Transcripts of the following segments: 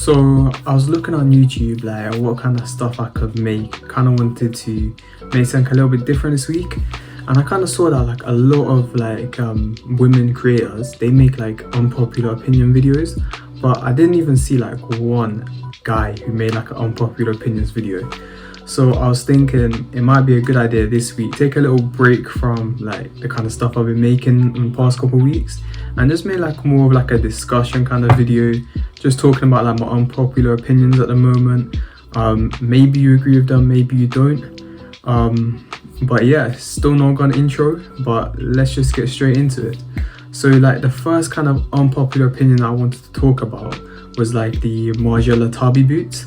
So I was looking on YouTube like what kind of stuff I could make. Kind of wanted to make something a little bit different this week, and I kind of saw that like a lot of like women creators, they make like unpopular opinion videos, but I didn't even see like one guy who made like an unpopular opinions video. So I was thinking it might be a good idea this week, take a little break from like the kind of stuff I've been making in the past couple of weeks and just make like more of like a discussion kind of video, just talking about like my unpopular opinions at the moment. Maybe you agree with them, maybe you don't. But yeah, still not got an intro, but let's just get straight into it. So like the first kind of unpopular opinion I wanted to talk about was like the Modular Tabby boots.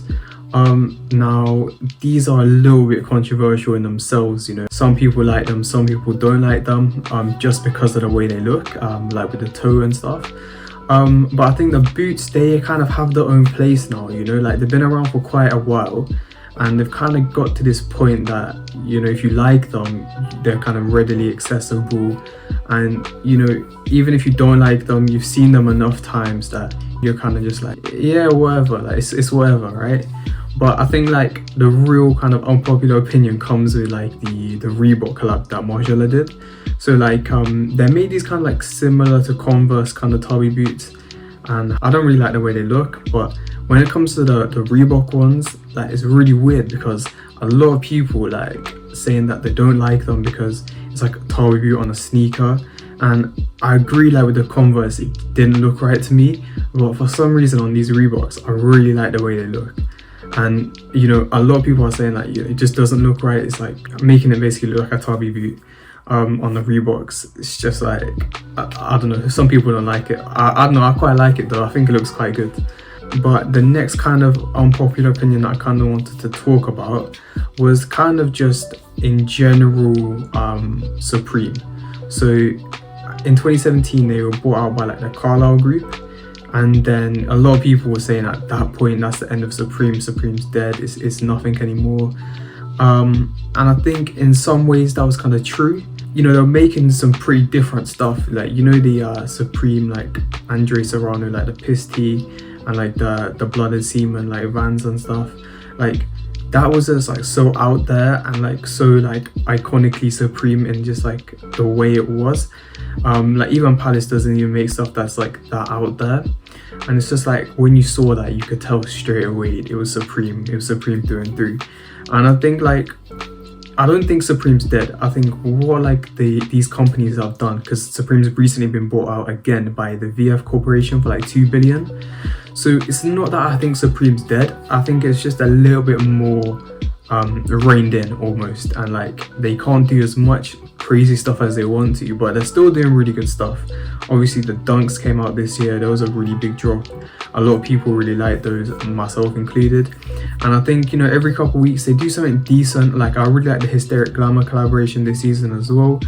Now these are a little bit controversial in themselves, you know. Some people like them, some people don't like them, just because of the way they look, like with the toe and stuff. But I think the boots, they kind of have their own place now, you know, like they've been around for quite a while and they've kind of got to this point that, you know, if you like them, they're kind of readily accessible, and you know, even if you don't like them, you've seen them enough times that you're kind of just like, yeah, whatever, like it's whatever, right? But I think like the real kind of unpopular opinion comes with like the Reebok collab that Modular did. So like they made these kind of like similar to Converse kind of Tabby boots, and I don't really like the way they look. But when it comes to the Reebok ones, like it's really weird because a lot of people like saying that they don't like them because it's like a Tabby boot on a sneaker. And I agree, like with the Converse, it didn't look right to me, but for some reason on these Reeboks, I really like the way they look. And you know, a lot of people are saying that it just doesn't look right. It's like making it basically look like a Tabby boot on the Reeboks. It's just like, I don't know, some people don't like it. I don't know, I quite like it though. I think it looks quite good. But the next kind of unpopular opinion that I kind of wanted to talk about was kind of just in general Supreme. So in 2017 they were bought out by like the Carlisle group. And then a lot of people were saying at that point, that's the end of Supreme. Supreme's dead, it's nothing anymore. And I think in some ways that was kind of true. You know, they're making some pretty different stuff. Like, you know, the Supreme, like Andre Serrano, like the Piss Tee and like the Blooded Semen, like Vans and stuff. Like, that was just like so out there and like so like iconically Supreme in just like the way it was. Like even Palace doesn't even make stuff that's like that out there, and it's just like when you saw that, you could tell straight away it was Supreme. It was Supreme through and through. And I think like, I don't think Supreme's dead. I think what like these companies have done, because Supreme's recently been bought out again by the VF Corporation for like 2 billion. So it's not that I think Supreme's dead. I think it's just a little bit more reined in almost, and like they can't do as much crazy stuff as they want to, but they're still doing really good stuff. Obviously the Dunks came out this year. There was a really big drop. A lot of people really like those, myself included. And I think, you know, every couple of weeks they do something decent. Like I really like the Hysteric Glamour collaboration this season as well.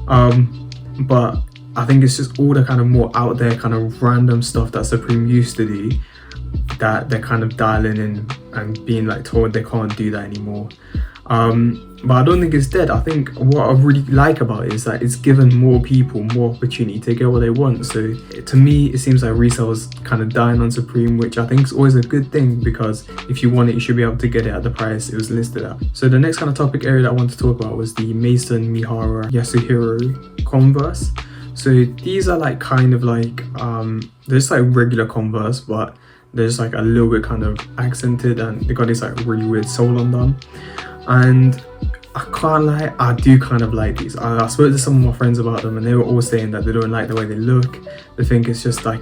But I think it's just all the kind of more out there kind of random stuff that Supreme used to do that they're kind of dialing in and being like told they can't do that anymore. But I don't think it's dead. I think what I really like about it is that it's given more people more opportunity to get what they want. So to me, it seems like resale is kind of dying on Supreme, which I think is always a good thing, because if you want it, you should be able to get it at the price it was listed at. So the next kind of topic area that I want to talk about was the Maison, Mihara, Yasuhiro Converse. So these are like kind of like, they're just like regular Converse, but they're just like a little bit kind of accented, and they got this like really weird sole on them. And I can't lie, I do kind of like these. I spoke to some of my friends about them and they were all saying that they don't like the way they look. They think it's just like,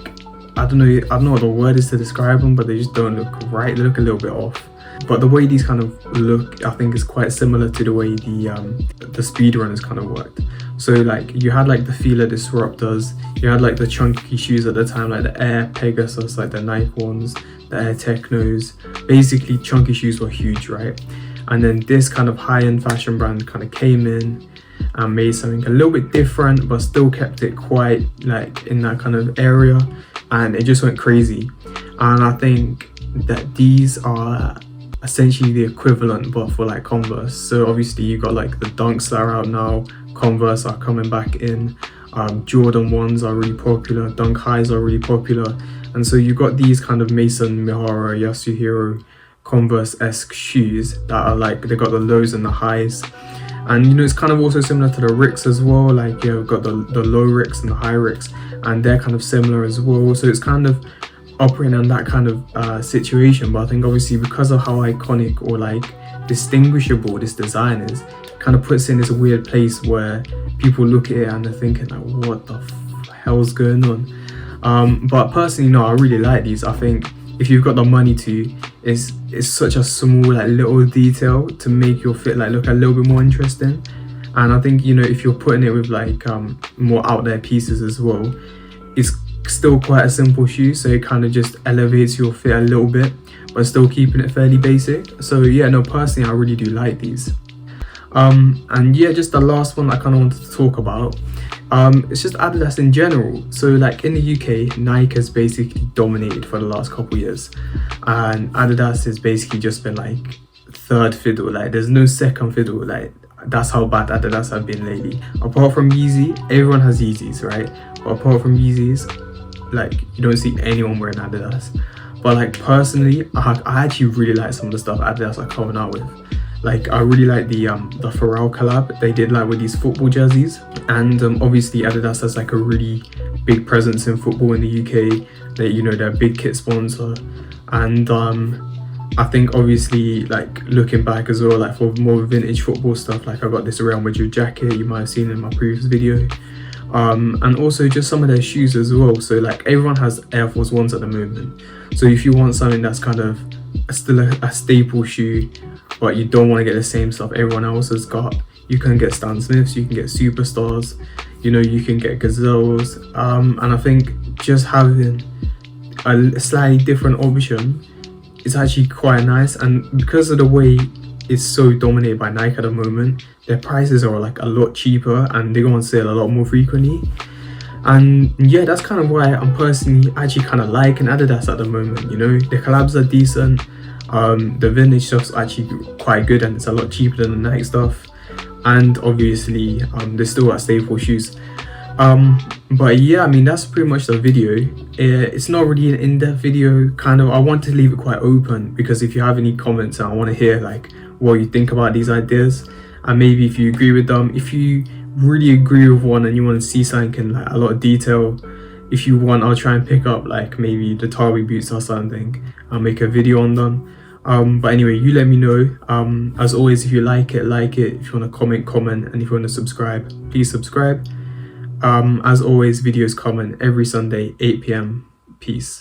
I don't know what the word is to describe them, but they just don't look right. They look a little bit off. But the way these kind of look, I think is quite similar to the way the speedrunners kind of worked. So like you had like the Fila Disruptors, you had like the chunky shoes at the time, like the Air Pegasus, like the Nike ones, the Air Technos. Basically chunky shoes were huge, right? And then this kind of high-end fashion brand kind of came in and made something a little bit different, but still kept it quite like in that kind of area, and it just went crazy. And I think that these are essentially the equivalent but for like Converse. So obviously you got like the Dunks that are out now, Converse are coming back in, Jordan 1s are really popular, Dunk Highs are really popular, And so you got these kind of Maison, Mihara, Yasuhiro, Converse-esque shoes that are like, they got the lows and the highs. And you know, it's kind of also similar to the Ricks as well, like, you know, got the low Ricks and the high Ricks, and they're kind of similar as well. So it's kind of operating on that kind of situation. But I think obviously because of how iconic or like distinguishable this design is, it kind of puts it in this weird place where people look at it and they're thinking like, what the hell's going on? But personally, no, I really like these. I think if you've got the money to, it's such a small like little detail to make your fit like look a little bit more interesting. And I think, you know, if you're putting it with like more out there pieces as well, it's still quite a simple shoe, so it kind of just elevates your fit a little bit but still keeping it fairly basic. So yeah, no, personally I really do like these. And yeah, just the last one I kind of wanted to talk about, it's just Adidas in general. So like in the UK, Nike has basically dominated for the last couple years, and Adidas has basically just been like third fiddle. Like there's no second fiddle. Like that's how bad Adidas have been lately. Apart from Yeezy, everyone has Yeezys, right? But apart from Yeezys, like you don't see anyone wearing Adidas. But like personally, I actually really like some of the stuff Adidas are coming out with. Like I really like the Pharrell collab they did like with these football jerseys, and obviously Adidas has like a really big presence in football in the UK. They, you know, they're a big kit sponsor, and I think obviously like looking back as well, like for more vintage football stuff, like I got this Real Madrid jacket you might have seen in my previous video, and also just some of their shoes as well. So like everyone has Air Force Ones at the moment, so if you want something that's kind of still a staple shoe but you don't want to get the same stuff everyone else has got, you can get Stan Smiths, you can get Superstars, you know, you can get Gazelles, and I think just having a slightly different option is actually quite nice. And because of the way it's so dominated by Nike at the moment, their prices are like a lot cheaper and they go on sale a lot more frequently. And yeah, that's kind of why I'm personally actually kind of liking Adidas at the moment. You know, the collabs are decent, the vintage stuff's actually quite good and it's a lot cheaper than the Nike stuff, and obviously they still got staple shoes. But yeah, I mean that's pretty much the video. It's not really an in-depth video, kind of. I want to leave it quite open because if you have any comments, I want to hear like what you think about these ideas, and maybe if you agree with them. If you really agree with one and you want to see something in like a lot of detail, if you want, I'll try and pick up like maybe the Tabby boots or something. I'll make a video on them. But anyway, you let me know. As always, if you like it, if you want to comment, and if you want to subscribe, please subscribe. As always, videos coming every Sunday 8 p.m. Peace.